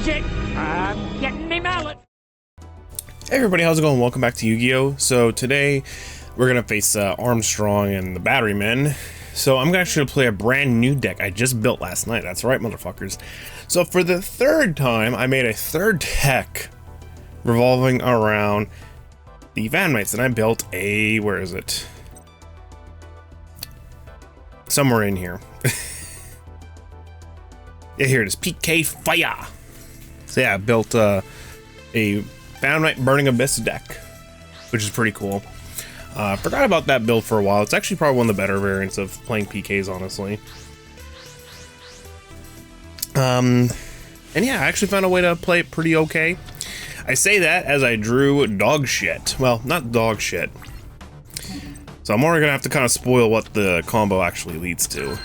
magic! I'm getting me mallet! Hey everybody, how's it going? Welcome back to Yu-Gi-Oh! So today we're gonna face Armstrong and the Batterymen. So I'm gonna actually play a brand new deck I just built last night. That's right, motherfuckers. So for the third time, I made a third deck revolving around the Vanmates, and I built a, where is it? Somewhere in here. Yeah, here it is, PK Fire. So yeah, I built a Vanmate Burning Abyss deck, which is pretty cool. Forgot about that build for a while. It's actually probably one of the better variants of playing PKs, honestly. And yeah, I actually found a way to play it pretty okay. I say that as I drew dog shit. Well, not dog shit. So I'm already gonna have to kind of spoil what the combo actually leads to.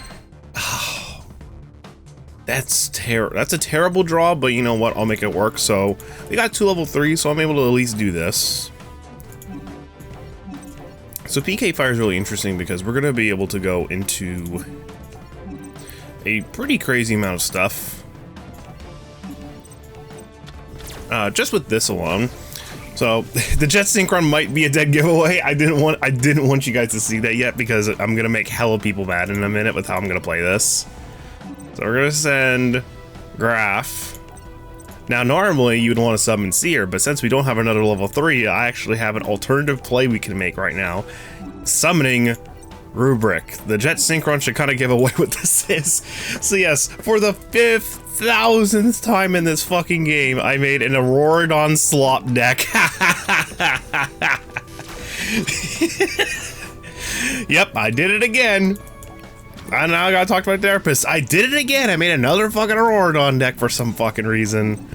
That's a terrible draw, but you know what? I'll make it work. So we got 2 level 3, so I'm able to at least do this. So PK Fire is really interesting because we're gonna be able to go into a pretty crazy amount of stuff. Just with this alone. So the Jet Synchron might be a dead giveaway. I didn't want you guys to see that yet because I'm gonna make hella people mad in a minute with how I'm gonna play this. So we're gonna send Graph. Now normally you'd want to summon Seer, but since we don't have another level 3, I actually have an alternative play we can make right now. Summoning Rubric. The Jet Synchron should kind of give away what this is. So yes, for the 5,000th time in this fucking game, I made an Auroradon Slop deck. Yep, I did it again. I now gotta talk to my therapist. I did it again. I made another fucking Auroradon deck for some fucking reason.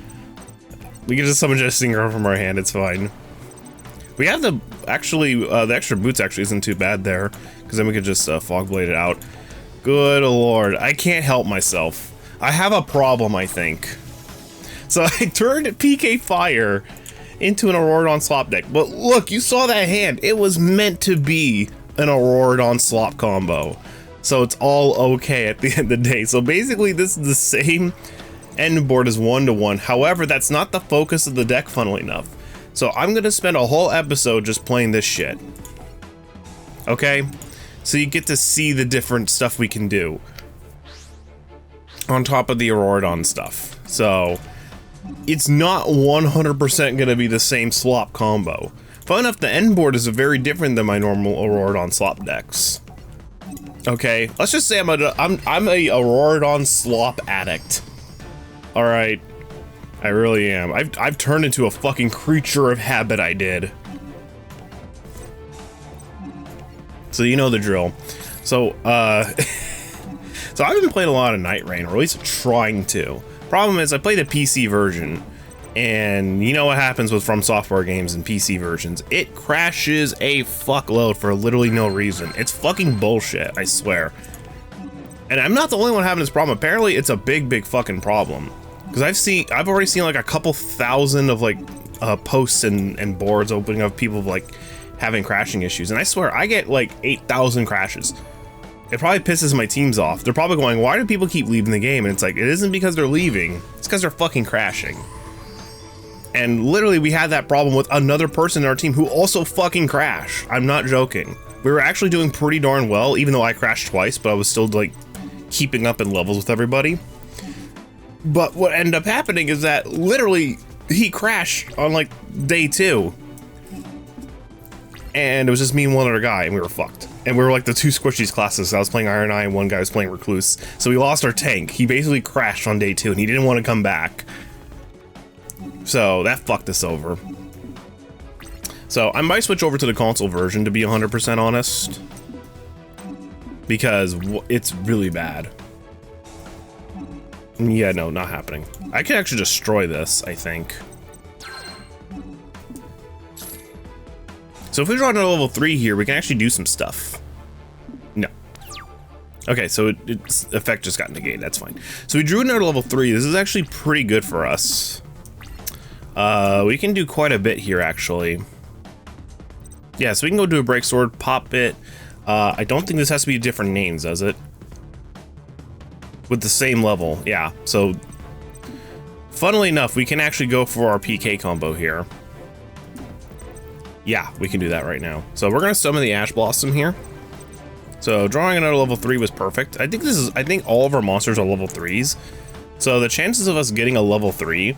We can just summon Jet Synchron from our hand. It's fine. We have the extra boots actually isn't too bad there because then we could just Fog Blade it out. Good lord, I can't help myself. I have a problem, I think. So I turned PK Fire into an Auroradon Slop deck. But look, you saw that hand. It was meant to be an Auroradon Slop combo. So it's all okay at the end of the day. So basically this is the same end board as 1-to-1. However, that's not the focus of the deck, funnily enough. So I'm gonna spend a whole episode just playing this shit. Okay? So you get to see the different stuff we can do on top of the Auroradon stuff. So it's not 100% gonna be the same slop combo. Fun enough, the end board is very different than my normal Auroradon slop decks. Okay, let's just say I'm a Auroradon slop addict. All right, I really am. I've turned into a fucking creature of habit. I did. So you know the drill. So so I've been playing a lot of Night Rain, or at least trying to. Problem is, I play the PC version, and you know what happens with From Software games and PC versions. It crashes a fuckload for literally no reason. It's fucking bullshit, I swear. And I'm not the only one having this problem. Apparently, it's a big fucking problem. Because I've already seen like a couple thousand of like posts and boards opening of people like having crashing issues. And I swear, I get like 8,000 crashes. It probably pisses my teams off. They're probably going, why do people keep leaving the game? And it's like, it isn't because they're leaving. It's because they're fucking crashing. And literally we had that problem with another person in our team who also fucking crashed. I'm not joking. We were actually doing pretty darn well, even though I crashed twice, but I was still like keeping up in levels with everybody. But what ended up happening is that literally he crashed on like day 2. And it was just me and one other guy, and we were fucked. And we were like the 2 squishies classes. I was playing Iron Eye and one guy was playing Recluse. So we lost our tank. He basically crashed on day 2 and he didn't want to come back. So that fucked us over. So I might switch over to the console version to be 100% honest. Because it's really bad. Yeah, no, not happening. I can actually destroy this, I think. So if we draw another level 3 here, we can actually do some stuff. No. Okay, so its effect just got negated, that's fine. So we drew another level 3. This is actually pretty good for us. We can do quite a bit here, actually. Yeah, so we can go do a Break Sword, pop it. I don't think this has to be different names, does it? With the same level, yeah. So Funnily enough, we can actually go for our PK combo here. Yeah, we can do that right now. So we're gonna summon the Ash Blossom here. So drawing another level 3 was perfect. I think all of our monsters are level 3s. So the chances of us getting a level 3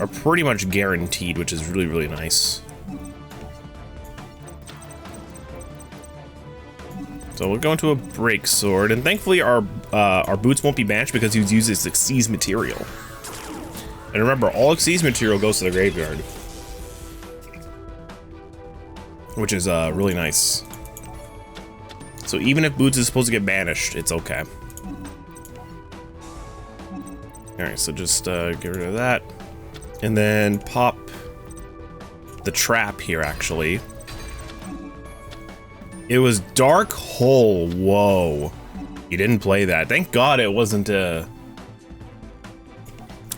are pretty much guaranteed, which is really, really nice. So we'll go into a Break Sword, and thankfully our boots won't be banished because he uses Xyz material. And remember, all Xyz material goes to the graveyard, which is really nice. So even if Boots is supposed to get banished, it's okay. Alright, so just get rid of that. And then pop the trap here, actually. It was Dark Hole. Whoa. You didn't play that. Thank God it wasn't a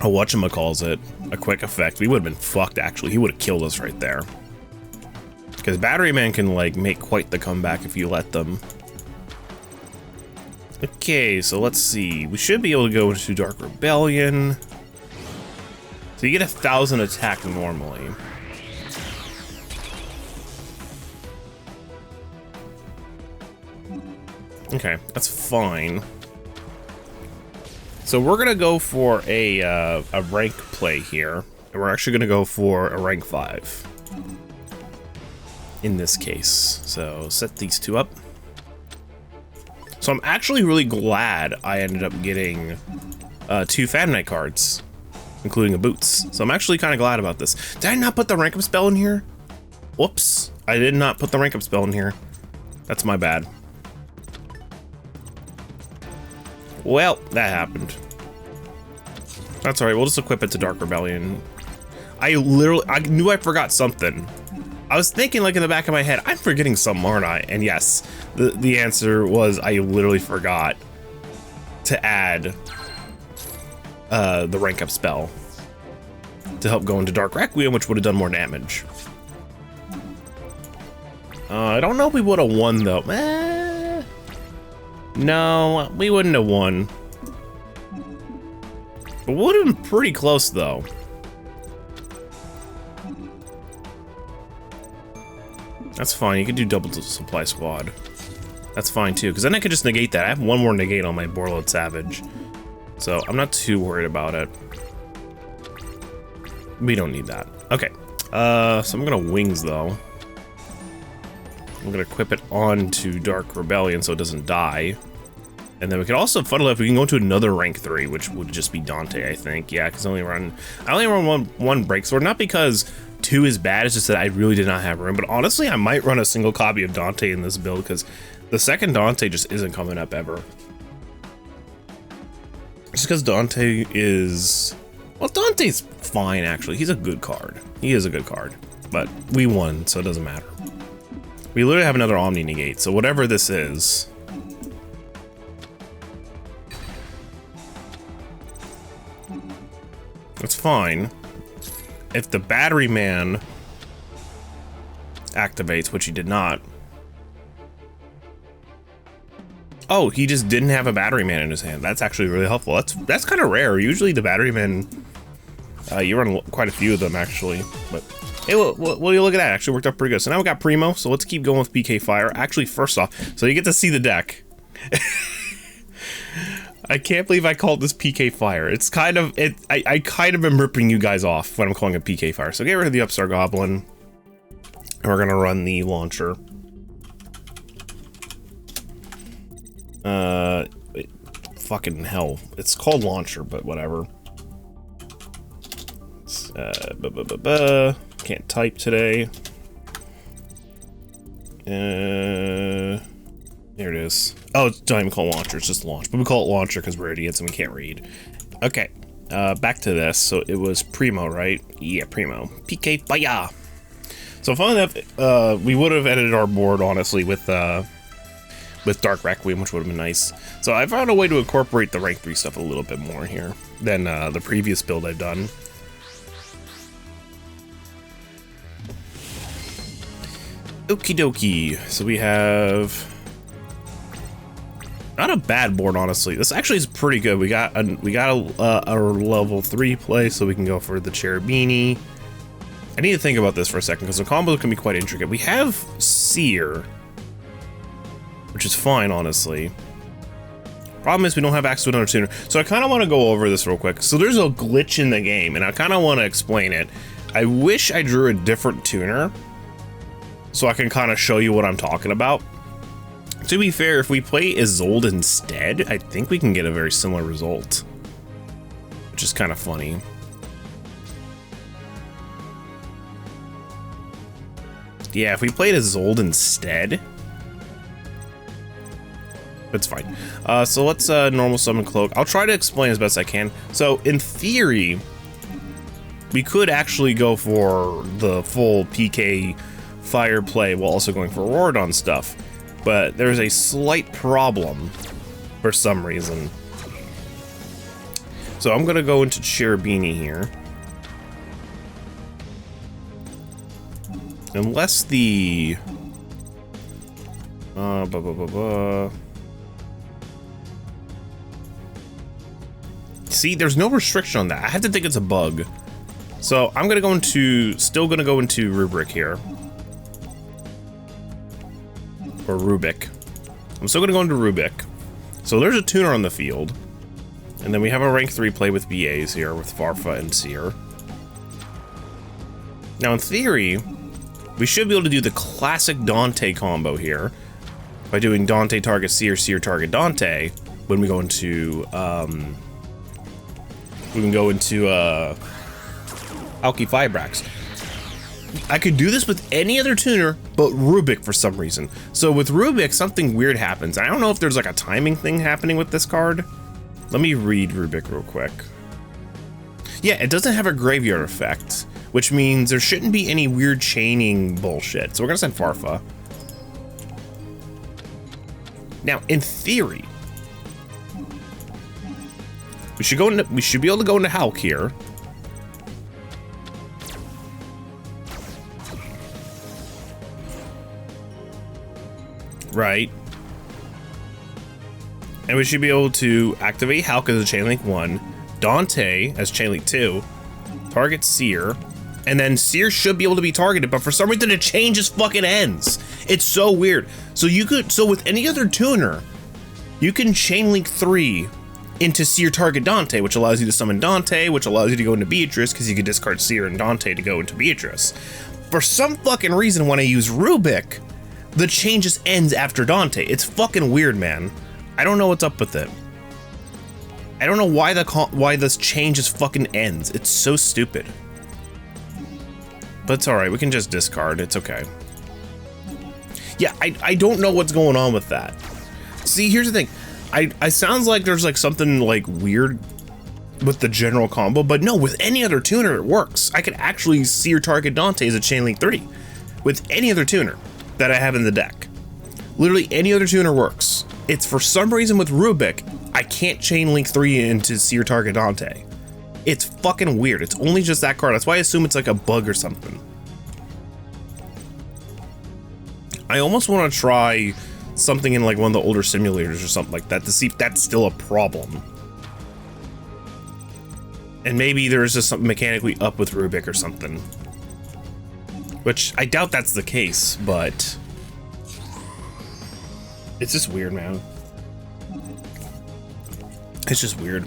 whatchamacallit, a quick effect. We would have been fucked, actually. He would have killed us right there. Because Battery Man can, like, make quite the comeback if you let them. Okay, so let's see. We should be able to go into Dark Rebellion. So you get 1,000 attack normally. Okay, that's fine. So we're gonna go for a rank play here, and we're actually gonna go for a rank 5 in this case. So set these two up. So I'm actually really glad I ended up getting 2 Phantom Knight cards, including a Boots. So I'm actually kind of glad about this. Did I not put the rank up spell in here? Whoops, I did not put the rank up spell in here. That's my bad. Well, that happened. That's alright, we'll just equip it to Dark Rebellion. I knew I forgot something. I was thinking, like, in the back of my head, I'm forgetting something, aren't I? And yes, the answer was I literally forgot to add the rank up spell to help go into Dark Requiem, which would have done more damage. I don't know if we would have won, though. No, we wouldn't have won. But would have been pretty close, though. That's fine, you can do double supply squad. That's fine too, because then I could just negate that. I have one more negate on my Borload Savage. So I'm not too worried about it. We don't need that. Okay, so I'm gonna Wings though. I'm gonna equip it onto Dark Rebellion so it doesn't die. And then we can also, funnily enough, we can go to another rank 3, which would just be Dante, I think. Yeah, because I only run one Break Sword, not because 2 is bad, it's just that I really did not have room. But honestly, I might run a single copy of Dante in this build because the second Dante just isn't coming up ever. Just because Dante is, well, Dante's fine actually. He's a good card. He is a good card, but we won, so it doesn't matter. We literally have another Omni Negate, so whatever this is. It's fine. If the Battery Man activates, which he did not. Oh, he just didn't have a Battery Man in his hand. That's actually really helpful. That's kind of rare. Usually the Battery Man, you run quite a few of them actually. But hey, well, you look at that. Actually worked out pretty good. So now we got Primo. So let's keep going with PK Fire. Actually, first off, so you get to see the deck. I can't believe I called this PK Fire. It's kind of, I kind of am ripping you guys off when I'm calling it PK Fire. So get rid of the Upstart Goblin. And we're gonna run the launcher. Fucking hell. It's called launcher, but whatever. Can't type today. There it is. Oh, it's not even called launcher, it's just launch. But we call it launcher because we're idiots and we can't read. Okay, back to this. So it was Primo, right? Yeah, Primo. PK Fire. So fun enough, we would have edited our board, honestly, with Dark Requiem, which would have been nice. So I found a way to incorporate the rank 3 stuff a little bit more here than the previous build I've done. Okie dokie. So we have not a bad board, honestly. This actually is pretty good. We got a level 3 play, so we can go for the Cherubini. I need to think about this for a second because the combo can be quite intricate. We have Seer, which is fine, honestly. Problem is we don't have access to another tuner. So I kind of want to go over this real quick. So there's a glitch in the game, and I kind of want to explain it. I wish I drew a different tuner so I can kind of show you what I'm talking about. To be fair, if we play Isolde instead, I think we can get a very similar result, which is kind of funny. Yeah, if we played Isolde instead, that's fine. So let's normal summon Cloak. I'll try to explain as best I can. So in theory, we could actually go for the full PK fire play while also going for Auroradon stuff. But there's a slight problem for some reason. So I'm gonna go into Cherubini here. Unless the... See, there's no restriction on that. I have to think it's a bug. So I'm gonna go into... Still gonna go into Rubric here. Or Rubik. I'm still gonna go into Rubik. So there's a tuner on the field. And then we have a rank 3 play with BAs here with Farfa and Seer. Now in theory, we should be able to do the classic Dante combo here by doing Dante target Seer, Seer target Dante when we go into Alki Fibrax. I could do this with any other tuner but Rubik for some reason. So with Rubik, something weird happens. I don't know if there's like a timing thing happening with this card. Let me read Rubik real quick. Yeah, it doesn't have a graveyard effect, which means there shouldn't be any weird chaining bullshit. So we're gonna send Farfa. Now, in theory, we should be able to go into Hulk here. Right. And we should be able to activate Hulk as a Chainlink 1, Dante as Chainlink 2, target Seer, and then Seer should be able to be targeted, but for some reason it changes fucking ends. It's so weird. So with any other tuner, you can Chainlink 3 into Seer target Dante, which allows you to summon Dante, which allows you to go into Beatrice, because you could discard Seer and Dante to go into Beatrice. For some fucking reason, when I use Rubik, the chain just ends after Dante. It's fucking weird, man. I don't know what's up with it. I don't know why this chain just fucking ends. It's so stupid. But it's alright, we can just discard. It's okay. Yeah, I don't know what's going on with that. See, here's the thing. I sounds like there's like something like weird with the general combo, but no, with any other tuner it works. I could actually see your target Dante as a Chainlink 3 with any other tuner that I have in the deck. Literally any other tuner works. It's for some reason with Rubik, I can't Chainlink 3 into Seer target Dante. It's fucking weird. It's only just that card. That's why I assume it's like a bug or something. I almost want to try something in like one of the older simulators or something like that to see if that's still a problem. And maybe there's just something mechanically up with Rubik or something. Which I doubt that's the case, but it's just weird, man. It's just weird.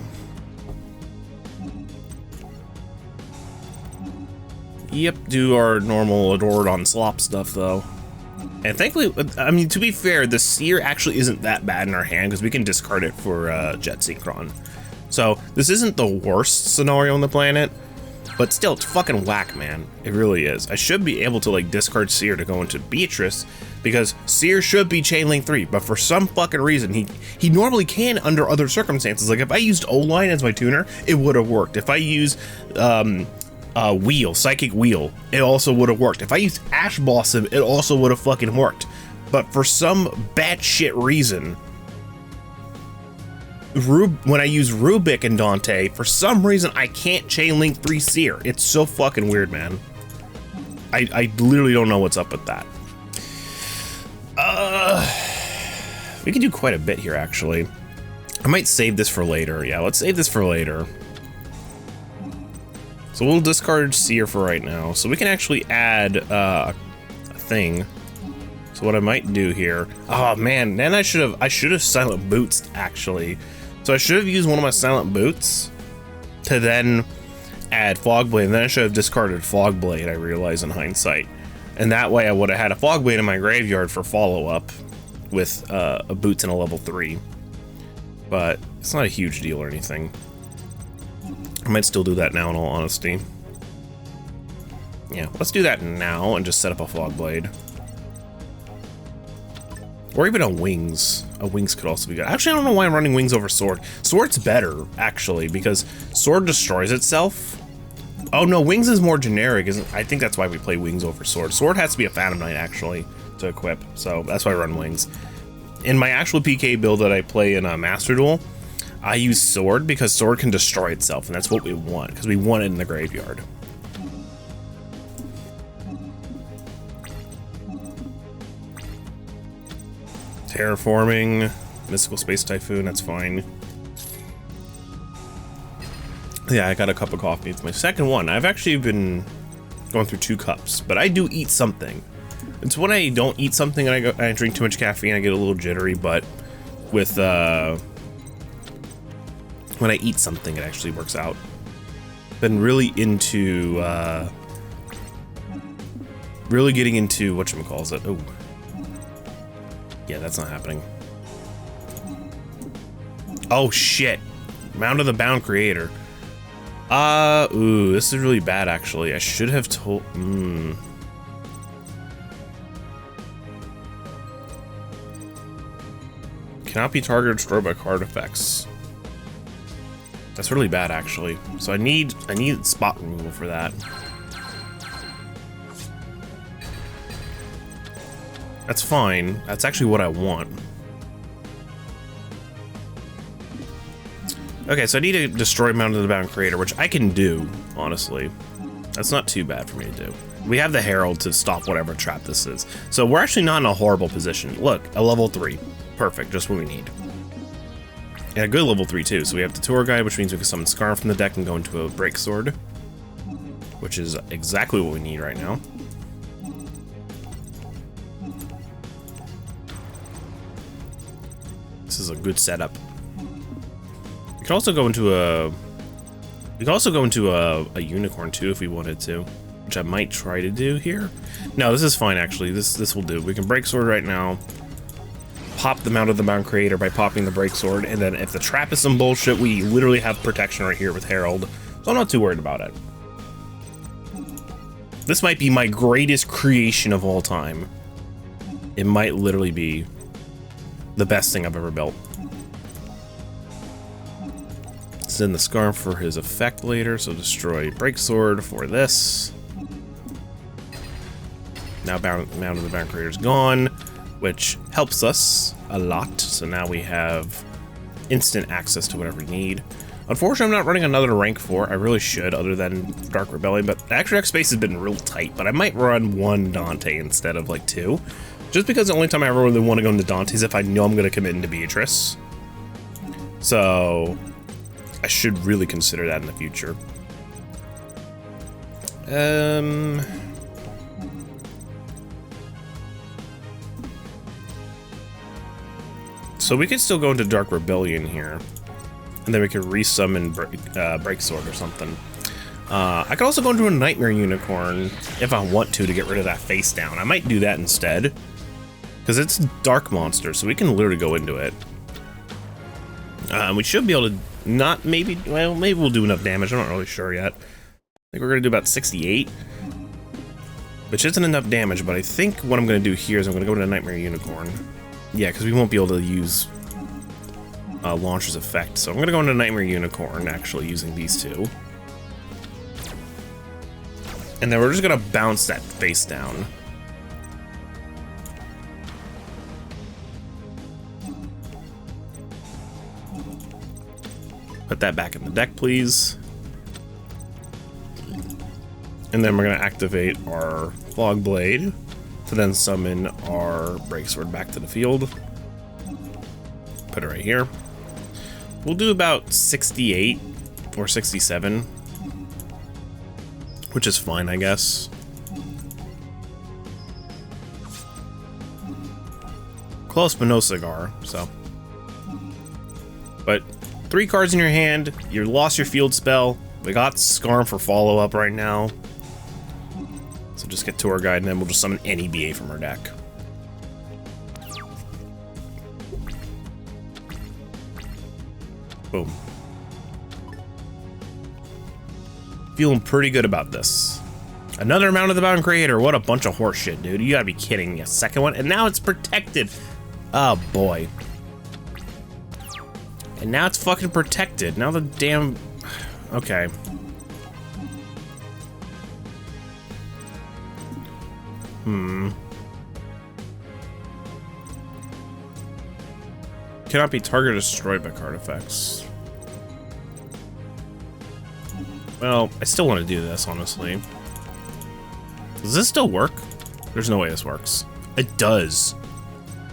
Yep, do our normal Auroradon slop stuff though. And thankfully, I mean, to be fair, the Seer actually isn't that bad in our hand because we can discard it for Jet Synchron. So this isn't the worst scenario on the planet, but still, it's fucking whack, man. It really is. I should be able to like discard Seer to go into Beatrice because Seer should be Chainlink 3, but for some fucking reason, he normally can under other circumstances. Like if I used O-Line as my tuner, it would have worked. If I used Wheel, Psychic Wheel, it also would have worked. If I used Ash Blossom, it also would have fucking worked. But for some batshit reason, when I use Rubik and Dante, for some reason I can't Chainlink 3 Seer. It's so fucking weird, man. I literally don't know what's up with that. We can do quite a bit here, actually. I might save this for later. Yeah, let's save this for later. So we'll discard Seer for right now. So we can actually add a thing. So what I might do here, oh man, then I should have Silent Boots actually. So I should have used one of my Silent Boots to then add Fogblade, and then I should have discarded Fogblade, I realize in hindsight. And that way I would have had a Fogblade in my graveyard for follow-up with a Boots and a level 3. But it's not a huge deal or anything. I might still do that now in all honesty. Yeah, let's do that now and just set up a Fogblade. Or even a Wings. A Wings could also be good. Actually, I don't know why I'm running Wings over Sword. Sword's better, actually, because Sword destroys itself. Oh no, Wings is more generic, isn't? I think that's why we play Wings over Sword. Sword has to be a Phantom Knight, actually, to equip, so that's why I run Wings. In my actual PK build that I play in Master Duel, I use Sword because Sword can destroy itself, and that's what we want, because we want it in the graveyard. Terraforming, Mystical Space Typhoon, that's fine. Yeah, I got a cup of coffee. It's my second one. I've actually been going through 2 cups, but I do eat something. It's when I don't eat something and I drink too much caffeine, I get a little jittery, but with, when I eat something, it actually works out. Been really into, really getting into, whatchamacallit, oh. Yeah, that's not happening. Oh shit, Mound of the Bound Creator. Ooh, this is really bad actually. I should have told, Cannot be targeted or destroyed by card effects. That's really bad actually. So I need spot removal for that. That's fine. That's actually what I want. Okay, so I need to destroy Mound of the Bound Creator, which I can do, honestly. That's not too bad for me to do. We have the Herald to stop whatever trap this is. So we're actually not in a horrible position. Look, a level 3. Perfect, just what we need. And a good level 3 too. So we have the Tour Guide, which means we can summon Scarf from the deck and go into a Break Sword, which is exactly what we need right now. This is a good setup. We can also go into a Unicorn too if we wanted to, which I might try to do here. No, this is fine actually. This will do. We can Break Sword right now. Pop the Mound of the Bound Creator by popping the Break Sword, and then if the trap is some bullshit, we literally have protection right here with Herald. So I'm not too worried about it. This might be my greatest creation of all time. It might literally be the best thing I've ever built. Send the Scarf for his effect later, so destroy Break Sword for this. Now Mound of the Bound Creator is gone, which helps us a lot. So now we have instant access to whatever we need. Unfortunately, I'm not running another rank 4. I really should, other than Dark Rebellion, but the extra X space has been real tight, but I might run 1 Dante instead of like 2. Just because the only time I ever really want to go into Dante is if I know I'm going to commit into Beatrice. So I should really consider that in the future. So we could still go into Dark Rebellion here, and then we could resummon Break Sword or something. I could also go into a Nightmare Unicorn if I want to get rid of that face down. I might do that instead, because it's Dark Monster, so we can literally go into it. We should be able to not, maybe we'll do enough damage. I'm not really sure yet. I think we're going to do about 68, which isn't enough damage, but I think what I'm going to do here is I'm going to go to Nightmare Unicorn. Yeah, because we won't be able to use Launcher's effect. So I'm going to go into Nightmare Unicorn, actually, using these two. And then we're just going to bounce that face down. Put that back in the deck, please. And then we're going to activate our Fog Blade to then summon our Break Sword back to the field. Put it right here. We'll do about 68 or 67, which is fine, I guess. Close, but no cigar, so. But 3 cards in your hand, you lost your field spell. We got Scarm for follow-up right now. So just get Tour Guide, and then we'll just summon any BA from our deck. Boom. Feeling pretty good about this. Another Mount of the Mountain Creator. What a bunch of horse shit, dude. You gotta be kidding me. A second one, and now it's protected. Oh, boy. And now it's fucking protected. Now the damn... Okay. Cannot be targeted or destroyed by card effects. Well, I still want to do this, honestly. Does this still work? There's no way this works. It does.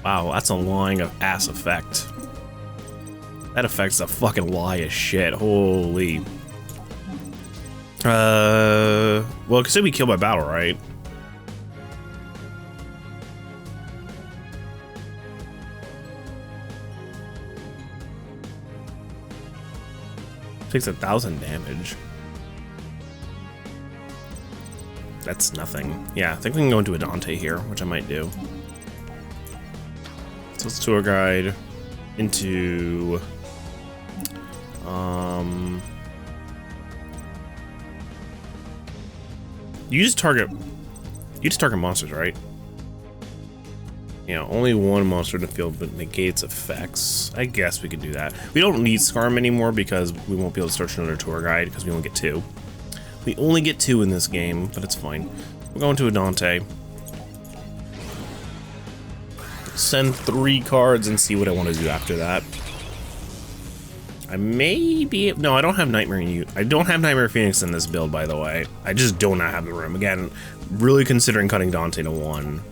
Wow, that's a lying of ass effect. That effect's a fucking lie as shit. Holy. Well, it could still be killed by battle, right? Takes 1,000 damage. That's nothing. Yeah, I think we can go into a Dante here, which I might do. So let's Tour Guide into... You just target monsters, right? Yeah, only one monster in the field but negates effects. I guess we could do that. We don't need Scarm anymore because we won't be able to search another Tour Guide because we only get 2. We only get 2 in this game, but it's fine. We're going to a Dante. Send 3 cards and see what I want to do after that. I may be... No, I don't have Nightmare I don't have Nightmare Phoenix in this build, by the way. I just do not have the room. Again, really considering cutting Dante to 1.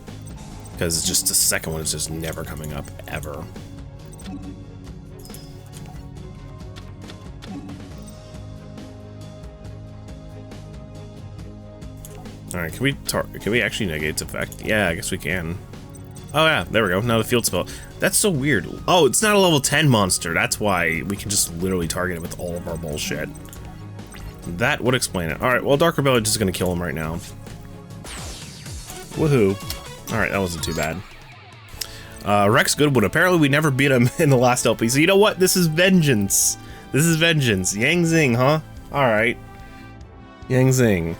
Because it's just the second one is just never coming up, ever. Alright, can we actually negate its effect? Yeah, I guess we can. Oh yeah, there we go. Now the field spell. That's so weird. Oh, it's not a level 10 monster. That's why we can just literally target it with all of our bullshit. That would explain it. Alright, well, Dark Rebellion is just gonna kill him right now. Woohoo. Alright, that wasn't too bad. Rex Goodwood. Apparently we never beat him in the last LP. So you know what? This is vengeance. This is vengeance. Yang Zing, huh? Alright. Yang Zing.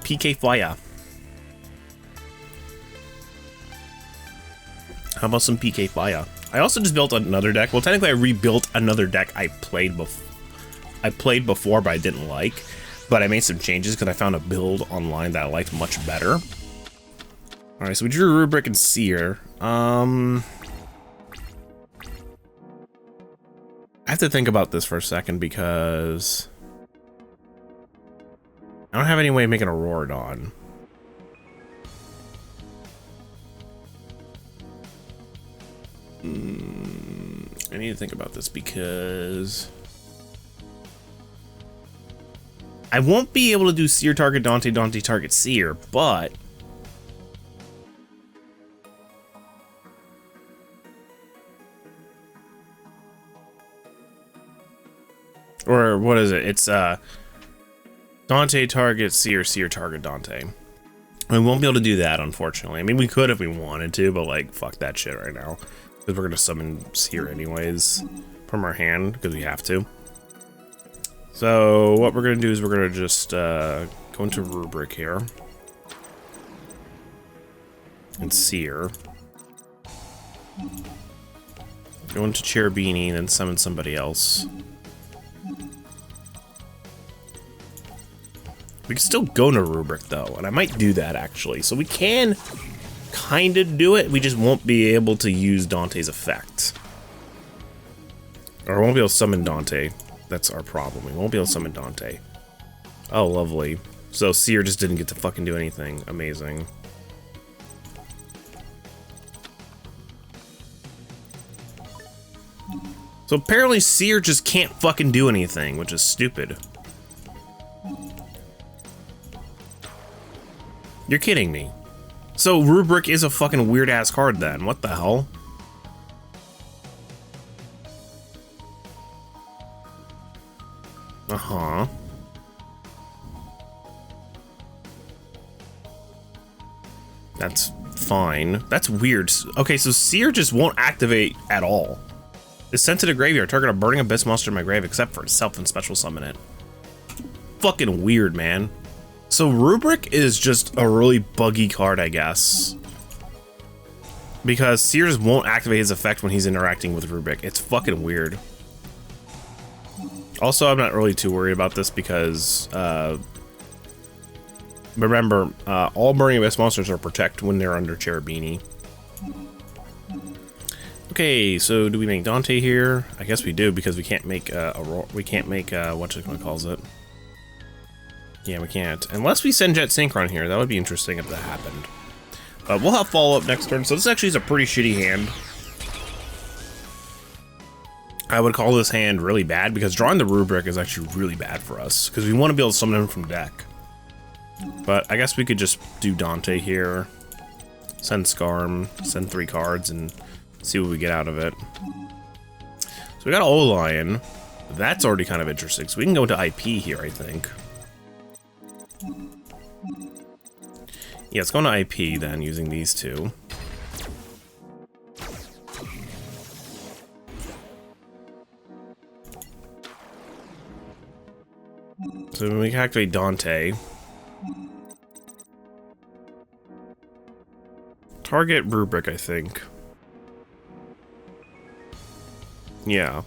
PK Fire. How about some PK Fire? I also just built another deck. Well, technically I rebuilt another deck I played before, but I didn't like. But I made some changes because I found a build online that I liked much better. Alright, so we drew Rubric and Seer. I have to think about this for a second because I don't have any way of making a Roarodon. I need to think about this because I won't be able to do Seer target Dante, Dante target Seer, but or what is it? It's Dante target Seer, Seer target Dante. We won't be able to do that, unfortunately. I mean, we could if we wanted to, but like, fuck that shit right now. Because we're gonna summon Seer anyways from our hand, because we have to. So what we're gonna do is we're gonna just go into Rubric here. And Seer. Go into Cherubini, and then summon somebody else. We can still go into Rubric though, and I might do that actually. So we can kind of do it, we just won't be able to use Dante's effect. Or we won't be able to summon Dante. That's our problem. We won't be able to summon Dante. Oh, lovely. So Seer just didn't get to fucking do anything. Amazing. So apparently Seer just can't fucking do anything, which is stupid. You're kidding me. So Rubric is a fucking weird ass card then. What the hell? Uh-huh. That's fine. That's weird. Okay, so Seer just won't activate at all. It's sent to the graveyard. Target a burning abyss monster in my grave except for itself and special summon it. Fucking weird, man. So Rubric is just a really buggy card, I guess. Because Sears won't activate his effect when he's interacting with Rubric. It's fucking weird. Also, I'm not really too worried about this because, remember, all Burning Abyss monsters are protect when they're under Cherubini. Okay, so do we make Dante here? I guess we do because we can't make what you calls it. Yeah, we can't. Unless we send Jet Synchron here. That would be interesting if that happened. But we'll have follow-up next turn. So this actually is a pretty shitty hand. I would call this hand really bad because drawing the Rubric is actually really bad for us. Because we want to be able to summon him from deck. But I guess we could just do Dante here. Send Scarm. Send 3 cards and see what we get out of it. So we got O-Lion. That's already kind of interesting. So we can go into IP here, I think. Yeah, let's go into IP then, using these two. So we can activate Dante. Target Rubric, I think. Yeah.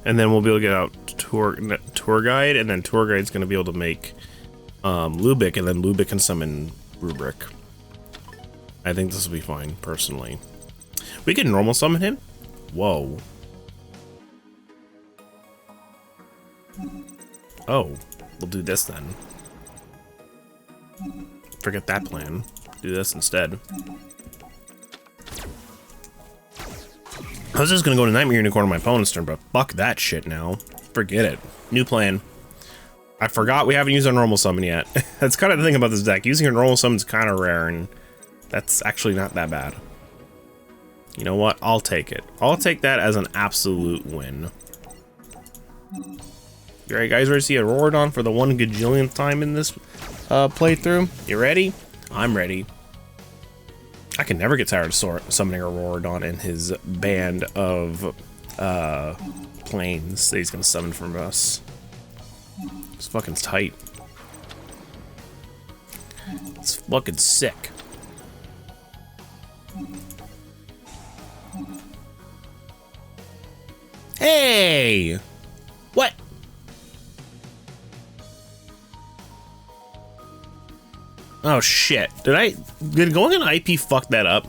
And then we'll be able to get out Tour Guide, and then Tour Guide's going to be able to make Lubick, and then Lubick can summon Rubric. I think this will be fine, personally. We can normal summon him? Whoa. Oh, we'll do this then. Forget that plan. Do this instead. I was just gonna go to Nightmare Unicorn on my opponent's turn, but fuck that shit now. Forget it. New plan. I forgot we haven't used our normal summon yet. That's kind of the thing about this deck. Using your normal summon is kind of rare, and that's actually not that bad. You know what? I'll take it. I'll take that as an absolute win. You alright, guys? Ready to see a Rorodon for the 1 gajillionth time in this playthrough? You ready? I'm ready. I can never get tired of summoning a Rorodon and his band of planes that he's gonna summon from us. It's fucking tight. It's fucking sick. Hey! What? Oh shit. Did going in IP fuck that up?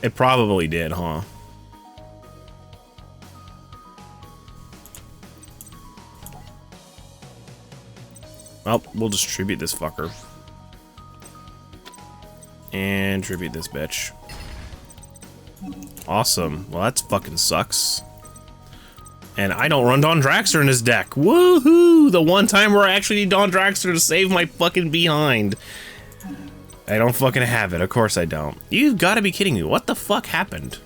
It probably did, huh? Well, we'll just tribute this fucker. And tribute this bitch. Awesome. Well, that fucking sucks. And I don't run Don Draxter in this deck. Woohoo! The one time where I actually need Don Draxter to save my fucking behind. I don't fucking have it. Of course I don't. You've got to be kidding me. What the fuck happened?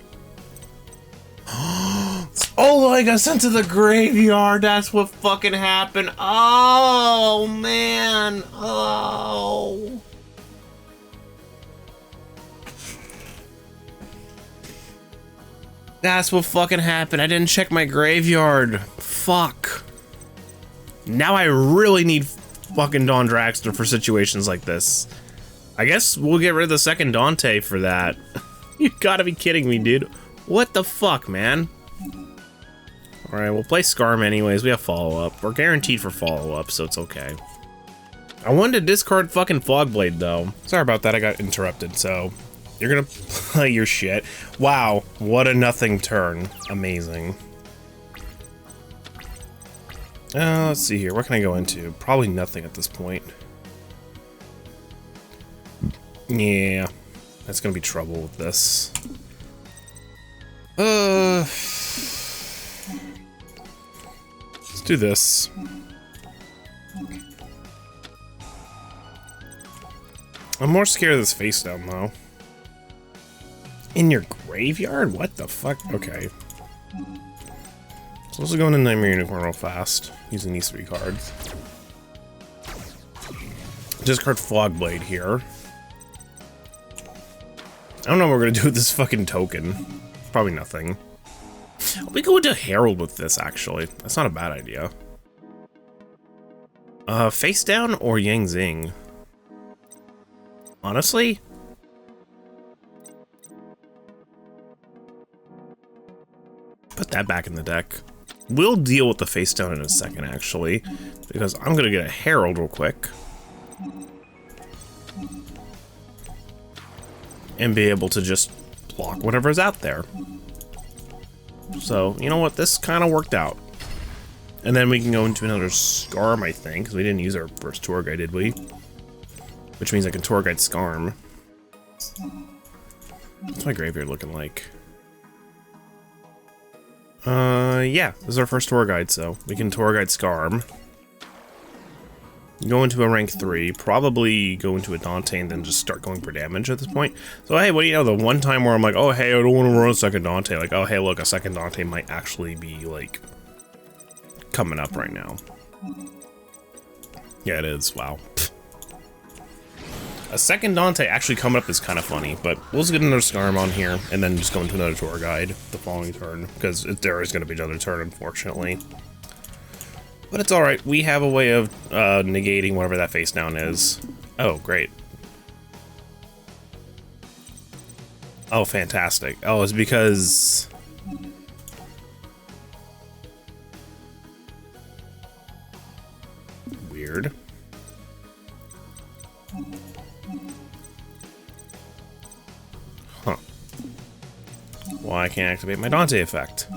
Oh, I got sent to the graveyard. That's what fucking happened. Oh, man. Oh. That's what fucking happened. I didn't check my graveyard. Fuck. Now I really need fucking Don Draxter for situations like this. I guess we'll get rid of the second Dante for that. You gotta be kidding me, dude. What the fuck, man? Alright, we'll play Scarm anyways. We have follow-up. We're guaranteed for follow-up, so it's okay. I wanted to discard fucking Fogblade, though. Sorry about that, I got interrupted, so... You're gonna play your shit. Wow, what a nothing turn. Amazing. Let's see here. What can I go into? Probably nothing at this point. Yeah, that's gonna be trouble with this. do this. I'm more scared of this face down though. In your graveyard? What the fuck? Okay. So let's go into Nightmare Unicorn real fast, using these 3 cards. Discard Fogblade here. I don't know what we're gonna do with this fucking token. Probably nothing. We go into Herald with this, actually. That's not a bad idea. Face down or Yang Zing? Honestly? Put that back in the deck. We'll deal with the face down in a second, actually, because I'm gonna get a Herald real quick. And be able to just block whatever's out there. So, you know what? This kind of worked out. And then we can go into another Scarm, I think, because we didn't use our first Tour Guide, did we? Which means I can Tour Guide Scarm. What's my graveyard looking like? Yeah, this is our first Tour Guide, so we can Tour Guide Scarm. Go into a rank 3, probably go into a Dante and then just start going for damage at this point. So hey, what do you know, the one time where I'm like, oh hey, I don't want to run a second Dante, like, oh hey look, a second Dante might actually be like coming up right now. Yeah, it is, wow. A second Dante actually coming up is kind of funny, but we'll just get another Scarm on here and then just go into another Tour Guide the following turn, because there is going to be another turn, unfortunately. But it's alright, we have a way of negating whatever that face down is. Oh, great. Oh, fantastic. Oh, it's because... Weird. Huh. Well, I can't activate my Dante effect.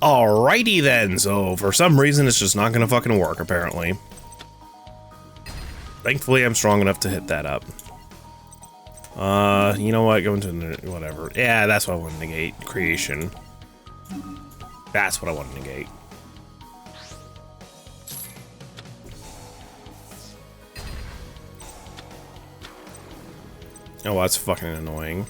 Alrighty then, so for some reason it's just not gonna fucking work, apparently. Thankfully I'm strong enough to hit that up. You know what, go into whatever. Yeah, that's what I want to negate. Creation. That's what I want to negate. Oh, that's fucking annoying.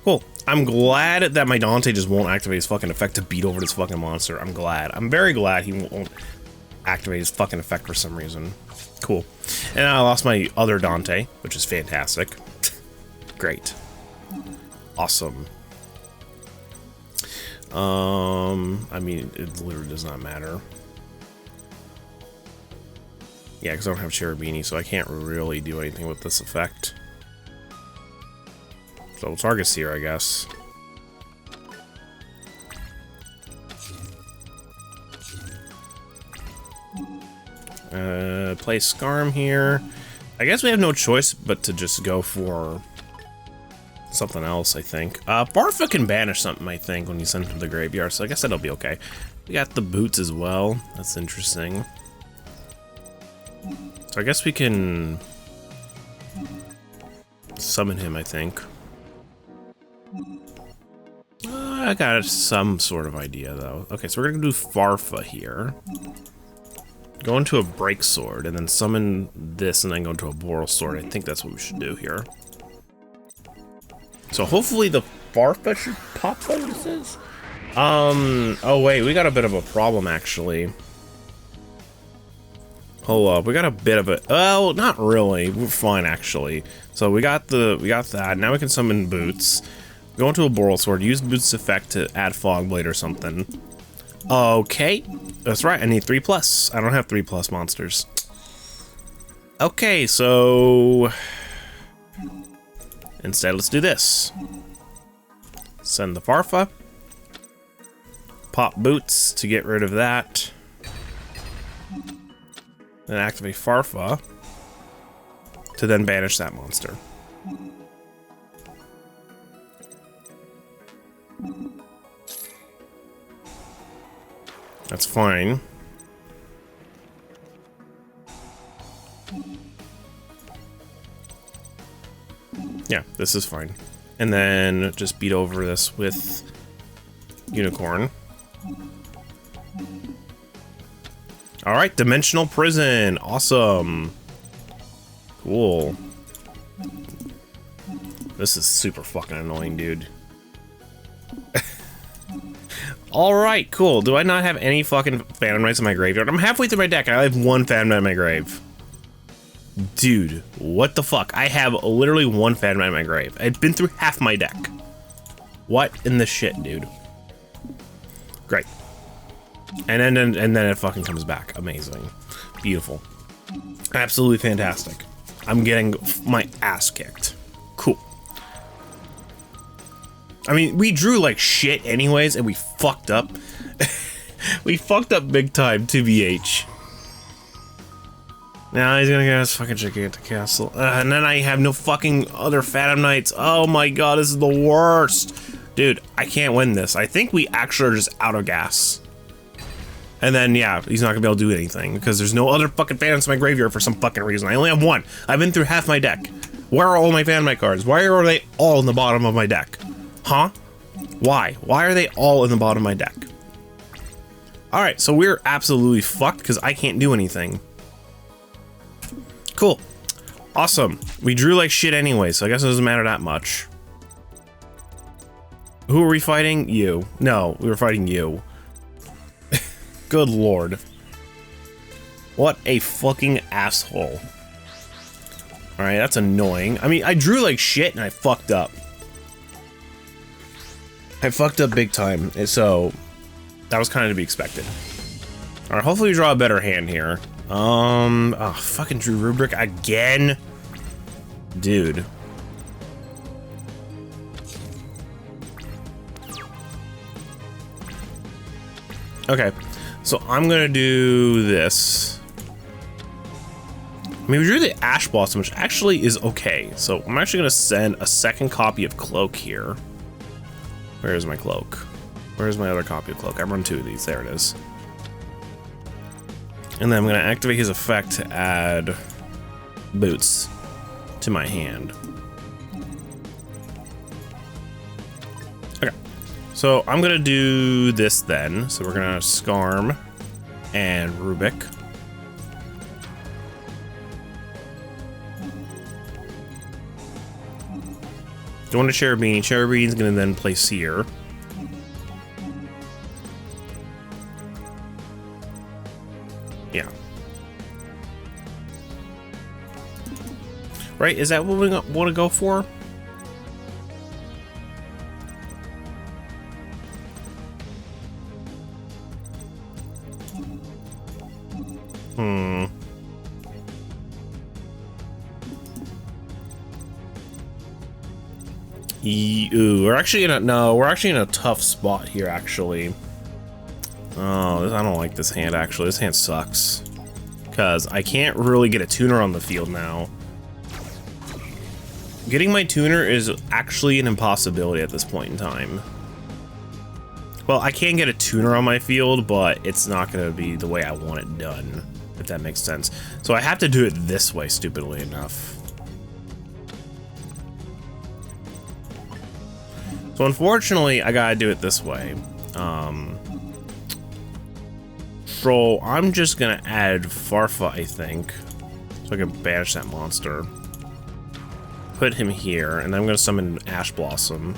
Cool. I'm glad that my Dante just won't activate his fucking effect to beat over this fucking monster. I'm glad. I'm very glad he won't activate his fucking effect for some reason. Cool. And I lost my other Dante, which is fantastic. Great. Awesome. I mean, it literally does not matter. Yeah, because I don't have Cherubini, so I can't really do anything with this effect. So target's here, I guess. Play Scarm here. I guess we have no choice but to just go for something else, I think. Barfa can banish something, I think, when you send him to the graveyard, so I guess that'll be okay. We got the boots as well. That's interesting. So I guess we can summon him, I think. I got some sort of idea, though. Okay, so we're gonna do Farfa here. Go into a Break Sword, and then summon this, and then go into a Boral Sword. I think that's what we should do here. So hopefully the Farfa should pop bonuses? Oh wait, we got a bit of a problem, actually. Hold up, we got a bit of a... Well, not really. We're fine, actually. So we got that. Now we can summon Boots. Go into a Boral Sword, use Boots' effect to add Fogblade or something. Okay, that's right, I need 3+. I don't have 3+ monsters. Okay, so... Instead, let's do this. Send the Farfa. Pop Boots to get rid of that. Then activate Farfa to then banish that monster. That's fine. Yeah, this is fine. And then just beat over this with Unicorn. Alright, Dimensional Prison. Awesome. Cool. This is super fucking annoying, dude. Alright, cool. Do I not have any fucking Phantom Knights in my graveyard? I'm halfway through my deck and I have one Phantom Knight in my grave. Dude, what the fuck? I have literally one Phantom Knight in my grave. I've been through half my deck. What in the shit, dude? Great. And then it fucking comes back. Amazing. Beautiful. Absolutely fantastic. I'm getting my ass kicked. Cool. I mean, we drew like shit anyways, and we fucked up. We fucked up big time, 2BH. Now he's gonna get us fucking Gigantic Castle. And then I have no fucking other Phantom Knights. Oh my god, this is the worst. Dude, I can't win this. I think we actually are just out of gas. And then, yeah, he's not gonna be able to do anything because there's no other fucking Phantoms in my graveyard for some fucking reason. I only have one. I've been through half my deck. Where are all my Phantom Knight cards? Why are they all in the bottom of my deck? Huh? Why? Why are they all in the bottom of my deck? Alright, so we're absolutely fucked because I can't do anything. Cool. Awesome. We drew like shit anyway, so I guess it doesn't matter that much. Who are we fighting? You. No, we were fighting you. Good lord. What a fucking asshole. Alright, that's annoying. I mean, I drew like shit and I fucked up. I fucked up big time, so that was kind of to be expected. Alright, hopefully we draw a better hand here. Oh, fucking drew Rubric again? Dude. Okay, so I'm gonna do this. I mean, we drew the Ash Blossom, which actually is okay. So I'm actually gonna send a second copy of Cloak here. Where is my Cloak? Where's my other copy of Cloak? I run two of these. There it is. And then I'm gonna activate his effect to add Boots to my hand. Okay, so I'm gonna do this then. So we're gonna Skarm and Rubik. Going to Cherubini. Cherubini's gonna then place here. Yeah. Right, is that what we want to go for? Ooh, we're actually in a tough spot here, actually. Oh, I don't like this hand, actually. This hand sucks. Because I can't really get a tuner on the field now. Getting my tuner is actually an impossibility at this point in time. Well, I can get a tuner on my field, but it's not going to be the way I want it done, if that makes sense. So I have to do it this way, stupidly enough. So unfortunately, I gotta do it this way. So I'm just gonna add Farfa, I think, so I can banish that monster. Put him here, and then I'm gonna summon Ash Blossom.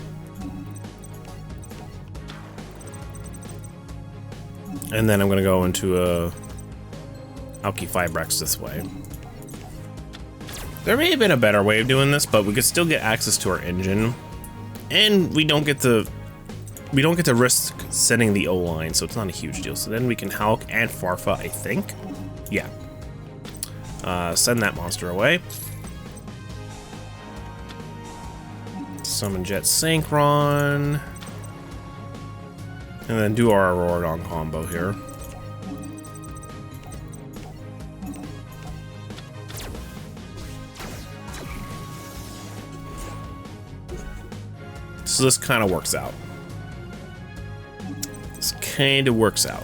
And then I'm gonna go into a Alki Fibrex this way. There may have been a better way of doing this, but we could still get access to our engine. And we don't get to risk sending the O-line, so it's not a huge deal. So then we can Hulk and Farfa, I think. Yeah. Send that monster away. Summon Jet Synchron. And then do our Auroradon combo here. So this kind of works out. This kind of works out.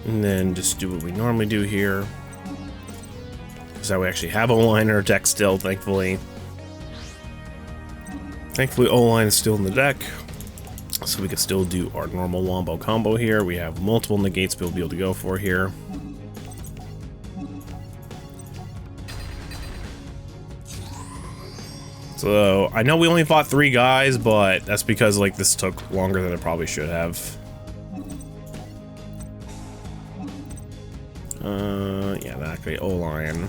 And then just do what we normally do here. So we actually have O-line in our deck still, thankfully. Thankfully, O-line is still in the deck. So we can still do our normal wombo combo here. We have multiple negates we'll be able to go for here. So I know we only fought 3 guys, but that's because like this took longer than it probably should have. Yeah, that great O-line.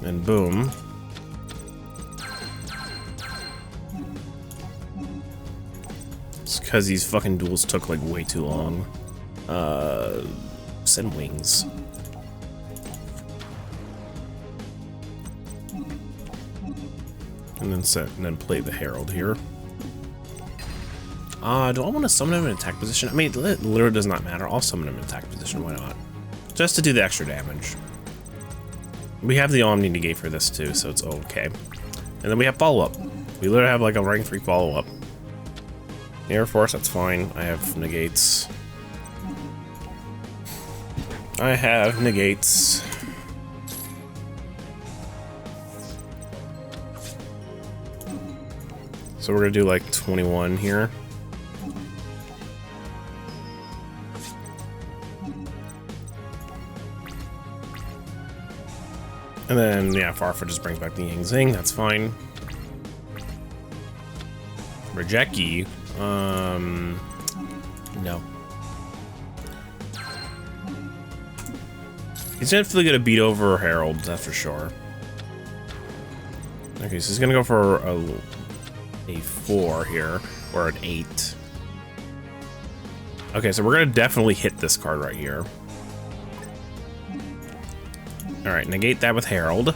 And boom. It's because these fucking duels took like way too long. Send wings. And then play the Herald here. Do I want to summon him in attack position? I mean, it literally does not matter. I'll summon him in attack position. Why not? Just to do the extra damage. We have the Omni negate for this too, so it's okay. And then we have follow-up. We literally have like a rank 3 follow-up. Air Force, that's fine. I have negates. I have negates. So we're gonna do like 21 here. And then, yeah, Farfa just brings back the Yang Zing, that's fine. Rejeki, no. He's definitely gonna beat over Herald, that's for sure. Okay, so he's gonna go for a 4 here, or an 8. Okay, so we're gonna definitely hit this card right here. Alright, negate that with Herald.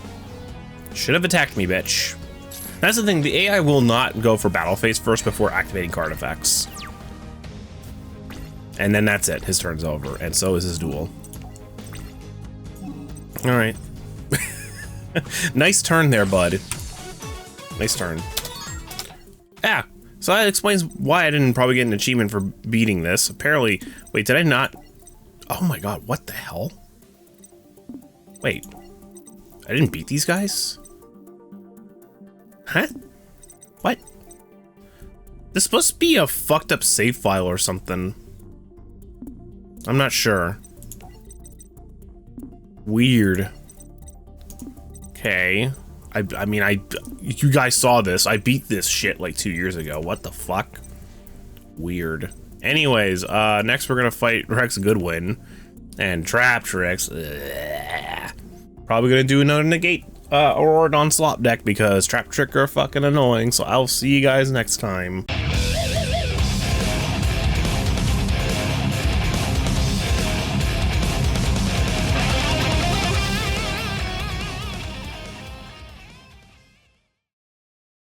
Should have attacked me, bitch. That's the thing, the AI will not go for battle phase first before activating card effects. And then that's it, his turn's over, and so is his duel. Alright. Nice turn there, bud. Nice turn. Ah, so that explains why I didn't probably get an achievement for beating this. Apparently, wait, did I not? Oh my god, what the hell? Wait, I didn't beat these guys? Huh? What? This supposed to be a fucked up save file or something. I'm not sure. Weird. Okay. I mean, you guys saw this. I beat this shit like 2 years ago. What the fuck? Weird. Anyways, next we're gonna fight Rex Goodwin and Trapped Rex. Ugh. Probably gonna do another negate Aurora on slop deck because Trap Trick are fucking annoying. So I'll see you guys next time.